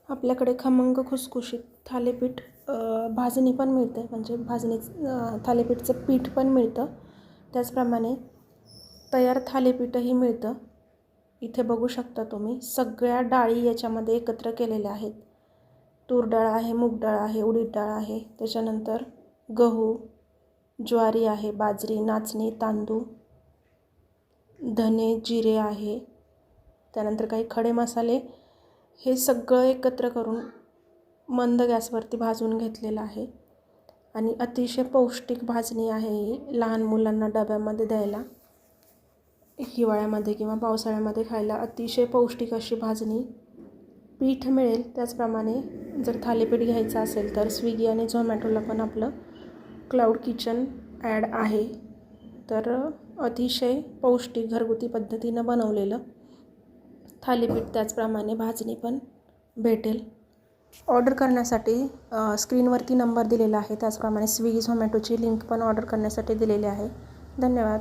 आपल्याकडे खमंग खुसखुशीत थालीपीठ भाजणी पण मिळते, म्हणजे थालीपीठचं पीठ पण मिळतं. त्याचप्रमाणे तयार थालीपीठही मिळतं. इथे बघू शकता तुम्ही सगळ्या डाळी याच्यामध्ये एकत्र केलेल्या आहेत. तूर डाळ आहे, मूग डाळ आहे, उडीद डाळ आहे, त्याच्यानंतर गहू, ज्वारी आहे, बाजरी, नाचणी, तांदूळ, धने, जिरे आहे, त्यानंतर काही खडे मसाले, हे सगळं एकत्र करून मंद गॅसवरती भाजून घेतलेलं आहे. आणि अतिशय पौष्टिक भाजणी आहे ही. लहान मुलांना डब्यामध्ये द्यायला, हिवाळ्यामध्ये किंवा पावसाळ्यामध्ये खायला अतिशय पौष्टिक अशी भाजणी. पीठ मिळेल त्याचप्रमाणे जर थालीपीठ घ्यायचं असेल तर स्विगी आणि झोमॅटोला पण आपलं क्लाउड किचन ॲड आहे. तर अतिशय पौष्टिक घरगुती पद्धतीनं बनवलेलं थालीपीठ त्याचप्रमाणे भाजणी पण भेटेल. ऑर्डर करण्यासाठी स्क्रीनवरती नंबर दिलेला आहे, त्याचप्रमाणे स्विगी झोमॅटोची लिंक पण ऑर्डर करण्यासाठी दिलेली आहे. धन्यवाद.